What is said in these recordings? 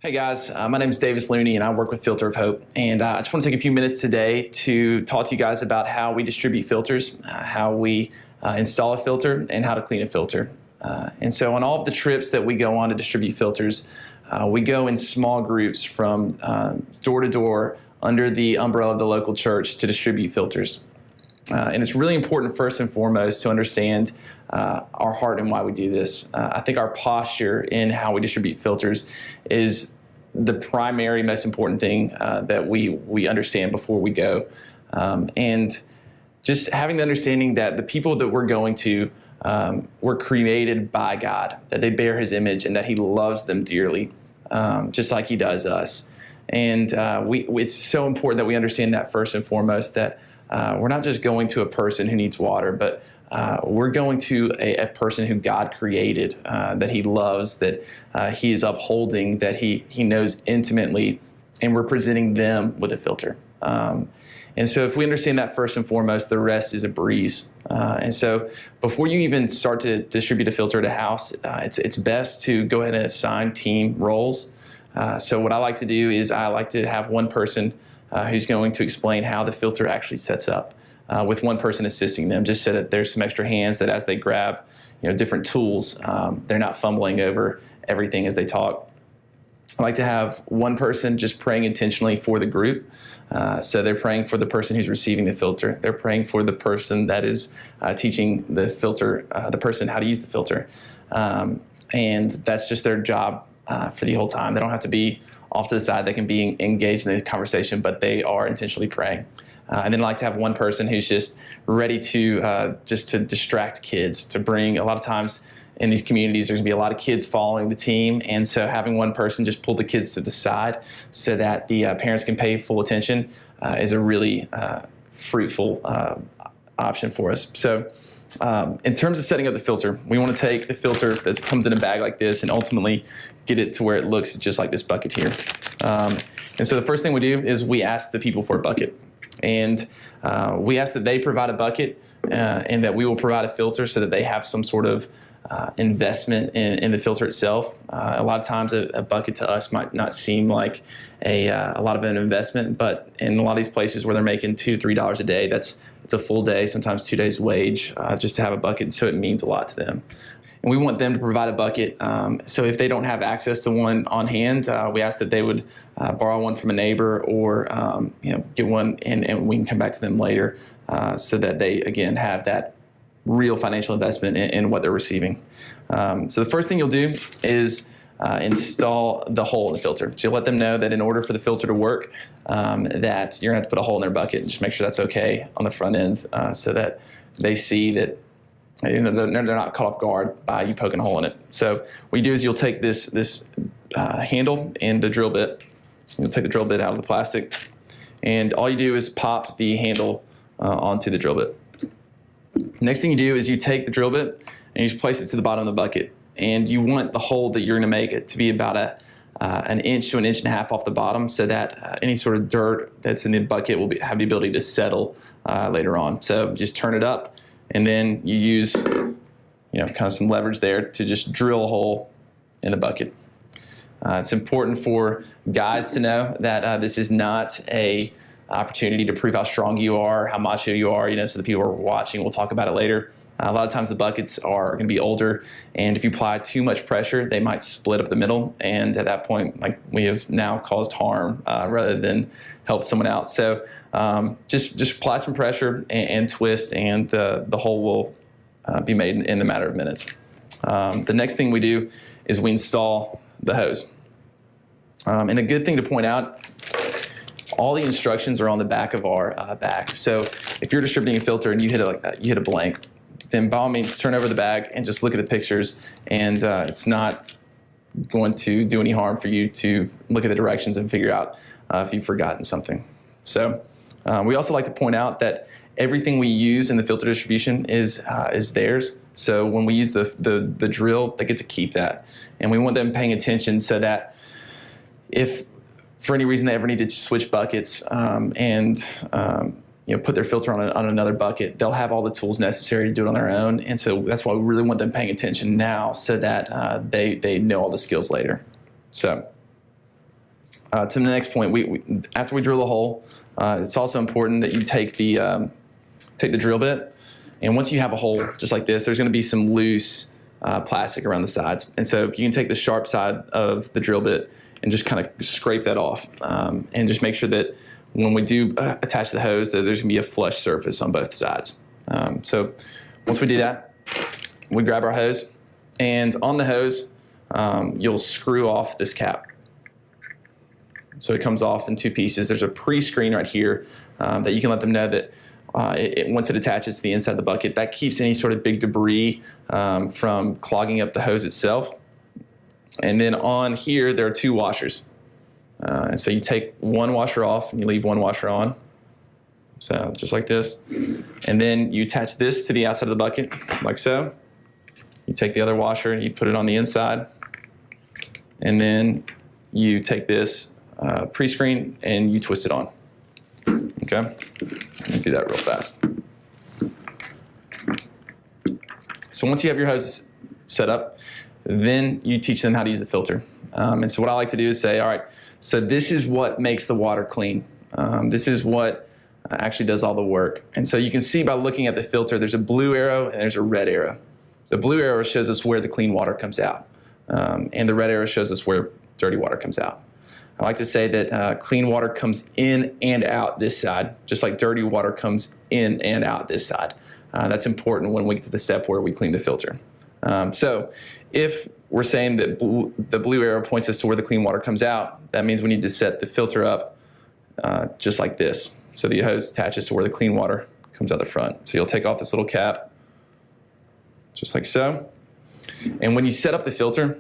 Hey guys, my name is Davis Looney and I work with Filter of Hope. And I just want to take a few minutes today to talk to you guys about how we distribute filters, how we install a filter, and how to clean a filter. And so on all of the trips that we go on to distribute filters, we go in small groups from door to door under the umbrella of the local church to distribute filters. And it's really important, first and foremost, to understand our heart and why we do this. I think our posture in how we distribute filters is the primary, most important thing that we understand before we go. And just having the understanding that the people that we're going to were created by God, that they bear His image, and that He loves them dearly, just like He does us. And it's so important that we understand that first and foremost, that we're not just going to a person who needs water, but we're going to a person who God created, that He loves, that He is upholding, that He knows intimately, and we're presenting them with a filter. And so if we understand that first and foremost, the rest is a breeze. And so before you even start to distribute a filter at a house, it's best to go ahead and assign team roles. So what I like to do is I like to have one person who's going to explain how the filter actually sets up, with one person assisting them, just so that there's some extra hands that as they grab different tools, they're not fumbling over everything as they talk. I like to have one person just praying intentionally for the group. So they're praying for the person who's receiving the filter. They're praying for the person that is teaching the filter, the person how to use the filter. And that's just their job for the whole time. They don't have to be off to the side. They can be engaged in the conversation, but they are intentionally praying. And then I like to have one person who's just ready to just to distract kids, to bring, a lot of times in these communities, there's gonna be a lot of kids following the team. And so having one person just pull the kids to the side so that the parents can pay full attention is a really fruitful option for us. So in terms of setting up the filter, we want to take the filter that comes in a bag like this and ultimately get it to where it looks just like this bucket here. And so the first thing we do is we ask the people for a bucket. And we ask that they provide a bucket and that we will provide a filter so that they have some sort of investment in the filter itself. A lot of times a bucket to us might not seem like a lot of an investment, but in a lot of these places where they're making $2, $3 a day, it's a full day, sometimes 2 days' wage, just to have a bucket, so it means a lot to them. And we want them to provide a bucket. So if they don't have access to one on hand, we ask that they would borrow one from a neighbor or get one, and we can come back to them later so that they, again, have that real financial investment in what they're receiving. So the first thing you'll do is install the hole in the filter. So you'll let them know that in order for the filter to work, that you're going to have to put a hole in their bucket and just make sure that's okay on the front end so that they see that they're not caught off guard by you poking a hole in it. So what you do is you'll take this handle and the drill bit. You'll take the drill bit out of the plastic, and all you do is pop the handle onto the drill bit. Next thing you do is you take the drill bit and you just place it to the bottom of the bucket. And you want the hole that you're going to make it to be about an inch to an inch and a half off the bottom, so that any sort of dirt that's in the bucket will have the ability to settle later on. So just turn it up, and then you use kind of some leverage there to just drill a hole in the bucket. It's important for guys to know that this is not a opportunity to prove how strong you are, how macho you are, so the people who are watching, we'll talk about it later. A lot of times the buckets are going to be older, and if you apply too much pressure, they might split up the middle, and at that point, we have now caused harm rather than helped someone out. So just apply some pressure and twist, and the hole will be made in the matter of minutes. The next thing we do is we install the hose. And a good thing to point out, all the instructions are on the back of our bag. So if you're distributing a filter and you hit a blank, then by all means turn over the bag and just look at the pictures, and it's not going to do any harm for you to look at the directions and figure out if you've forgotten something. So we also like to point out that everything we use in the filter distribution is theirs. So when we use the drill, they get to keep that. And we want them paying attention so that if for any reason they ever need to switch buckets and put their filter on another bucket, they'll have all the tools necessary to do it on their own. And so that's why we really want them paying attention now, so that they know all the skills later. So to the next point, after we drill a hole, it's also important that you take the drill bit, and once you have a hole just like this, there's going to be some loose plastic around the sides, and so you can take the sharp side of the drill bit and just kind of scrape that off, and just make sure that when we do attach the hose, that there's going to be a flush surface on both sides. So once we do that, we grab our hose, and on the hose, you'll screw off this cap. So it comes off in two pieces. There's a pre-screen right here that you can let them know that once it attaches to the inside of the bucket, that keeps any sort of big debris from clogging up the hose itself. And then on here, there are two washers. And so you take one washer off and you leave one washer on. So just like this. And then you attach this to the outside of the bucket, like so. You take the other washer and you put it on the inside. And then you take this pre-screen and you twist it on. Okay? Let me do that real fast. So once you have your hose set up, then you teach them how to use the filter. And so what I like to do is say, all right, so this is what makes the water clean. This is what actually does all the work. And so you can see by looking at the filter, there's a blue arrow and there's a red arrow. The blue arrow shows us where the clean water comes out. And the red arrow shows us where dirty water comes out. I like to say that clean water comes in and out this side, just like dirty water comes in and out this side. That's important when we get to the step where we clean the filter. So if we're saying that the blue arrow points us to where the clean water comes out, that means we need to set the filter up just like this. So the hose attaches to where the clean water comes out the front. So you'll take off this little cap, just like so. And when you set up the filter,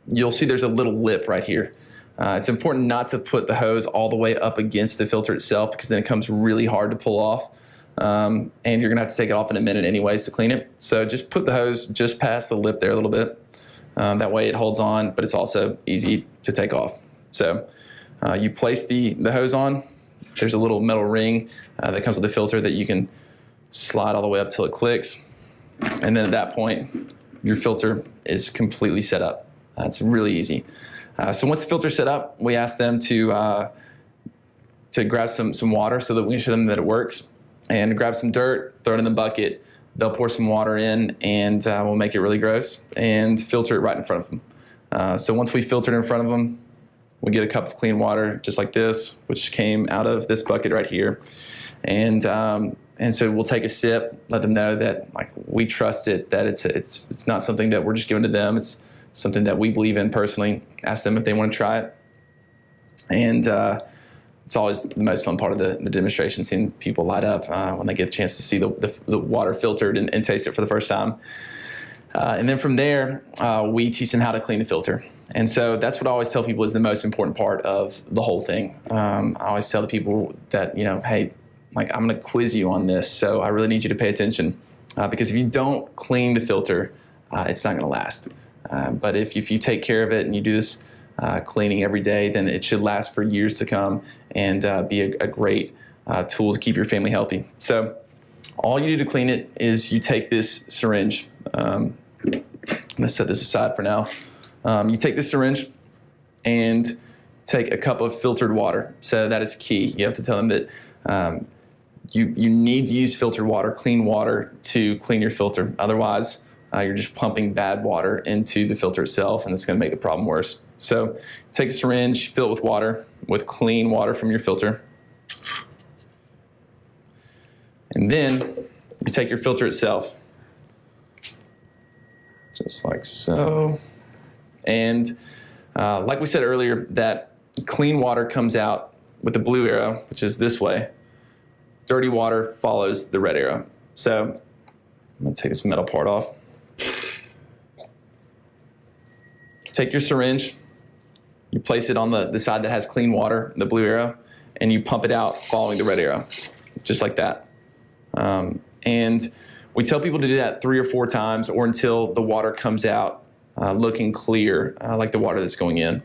you'll see there's a little lip right here. It's important not to put the hose all the way up against the filter itself, because then it comes really hard to pull off. And you're gonna have to take it off in a minute anyways to clean it. So just put the hose just past the lip there a little bit. That way it holds on, but it's also easy to take off. So you place the hose on. There's a little metal ring that comes with the filter that you can slide all the way up till it clicks. And then at that point, your filter is completely set up. It's really easy. So once the filter's set up, we ask them to grab some water so that we can show them that it works, and grab some dirt, throw it in the bucket. They'll pour some water in, and we'll make it really gross and filter it right in front of them. So once we filtered in front of them, we get a cup of clean water just like this, which came out of this bucket right here. And so we'll take a sip, let them know that like we trust it, that it's not something that we're just giving to them. It's something that we believe in personally. Ask them if they want to try it. And it's always the most fun part of the demonstration, seeing people light up when they get a chance to see the water filtered and taste it for the first time. And then from there, we teach them how to clean the filter. And so that's what I always tell people is the most important part of the whole thing. I always tell the people that, hey, like I'm going to quiz you on this, so I really need you to pay attention. Because if you don't clean the filter, it's not going to last. But if you take care of it and you do this cleaning every day, then it should last for years to come and be a great tool to keep your family healthy. So all you do to clean it is you take this syringe. I'm going to set this aside for now. You take this syringe and take a cup of filtered water. So that is key. You have to tell them that you need to use filtered water, clean water, to clean your filter. Otherwise, you're just pumping bad water into the filter itself, and it's going to make the problem worse. So take a syringe, fill it with water, with clean water from your filter. And then you take your filter itself, just like so. And like we said earlier, that clean water comes out with the blue arrow, which is this way. Dirty water follows the red arrow. So I'm going to take this metal part off. Take your syringe, you place it on the side that has clean water, the blue arrow, and you pump it out following the red arrow, just like that. And we tell people to do that 3 or 4 times, or until the water comes out looking clear, like the water that's going in.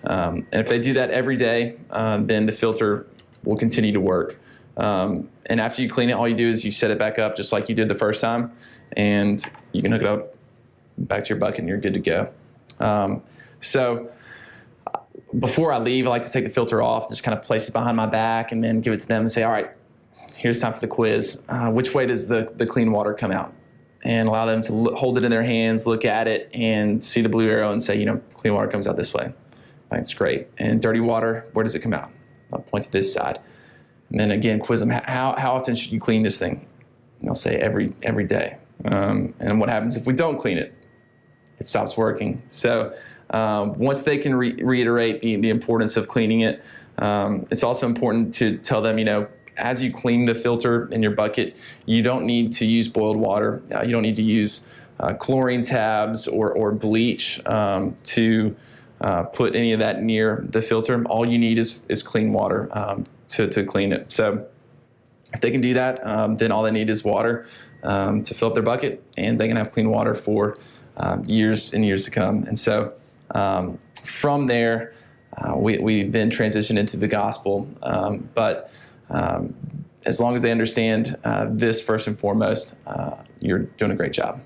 And if they do that every day, then the filter will continue to work. And after you clean it, all you do is you set it back up just like you did the first time, and you can hook it up back to your bucket and you're good to go. So before I leave, I like to take the filter off, just kind of place it behind my back, and then give it to them and say, all right, here's time for the quiz. Which way does the clean water come out? And allow them to hold it in their hands, look at it, and see the blue arrow and say, clean water comes out this way. That's great. And dirty water, where does it come out? I'll point to this side. And then again, quiz them, how often should you clean this thing? And I'll say every day. And what happens if we don't clean it? It stops working. So once they can reiterate the importance of cleaning it, it's also important to tell them, as you clean the filter in your bucket, you don't need to use boiled water. You don't need to use chlorine tabs or bleach to put any of that near the filter. All you need is clean water to clean it. So if they can do that, then all they need is water to fill up their bucket, and they can have clean water for years and years to come. And so from there, we then transition into the gospel. But as long as they understand this first and foremost, you're doing a great job.